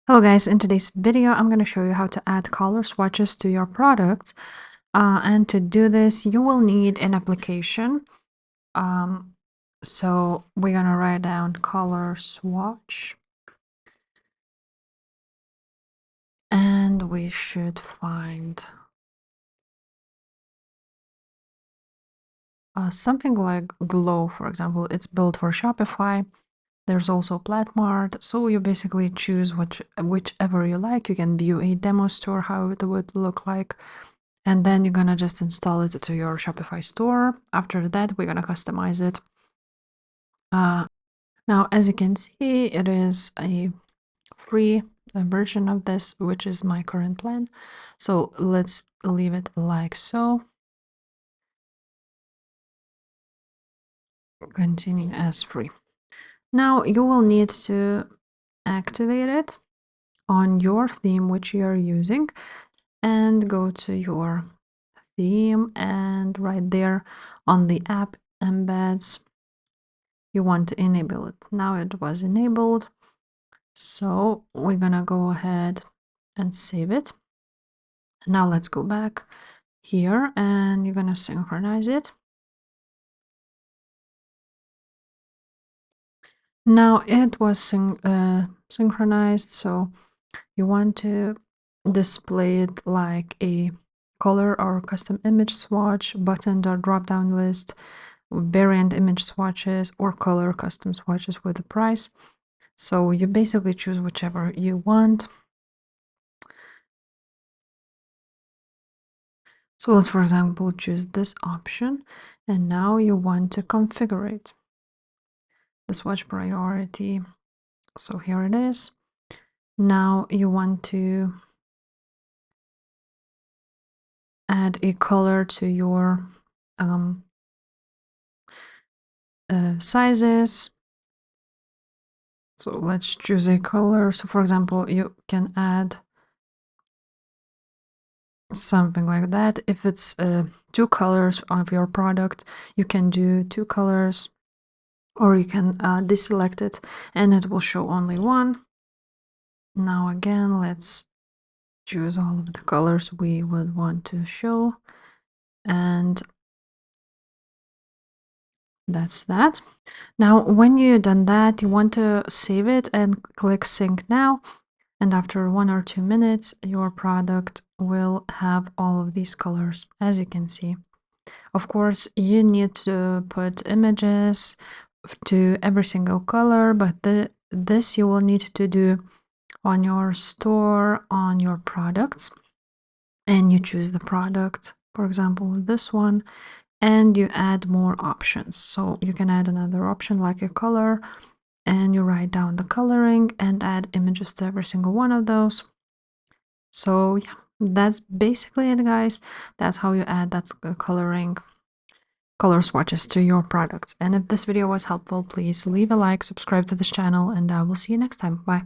Hello guys, in today's video I'm going to show you how to add color swatches to your products. And to do this you will need an application. Um, so we're going to write down color swatch. And we should find something like Glow, for example. It's built for Shopify. There's also Platmart, so you basically choose whichever you like. You can view a demo store, how it would look like, and then you're gonna just install it to your Shopify store. After that, we're gonna customize it. Now, as you can see, it is a free version of this, which is my current plan. So let's leave it like so. Continue as free. Now you will need to activate it on your theme which you are using, and go to your theme, and right there on the app embeds you want to enable it. Now it was enabled, so we're gonna go ahead and save it. Now let's go back here and you're gonna synchronize it. Now it was synchronized, so you want to display it like a color or custom image swatch, buttoned or drop-down list, variant image swatches, or color custom swatches with the price. So you basically choose whichever you want. So let's, for example, choose this option, and now you want to configure it. The swatch priority. So here it is. Now you want to add a color to your sizes. So let's choose a color. So for example, you can add something like that. If it's two colors of your product, you can do two colors, or you can deselect it and it will show only one. Now again, let's choose all of the colors we would want to show, and that's that. Now when you've done that, you want to save it and click sync now, and after 1 or 2 minutes your product will have all of these colors, as you can see. Of course, you need to put images to every single color, but this you will need to do on your store, on your products, and you choose the product, for example, this one, and you add more options. So you can add another option like a color, and you write down the coloring and add images to every single one of those. So yeah, that's basically it, guys. That's how you add that color swatches to your products. And if this video was helpful, please leave a like, subscribe to this channel, and I will see you next time. Bye.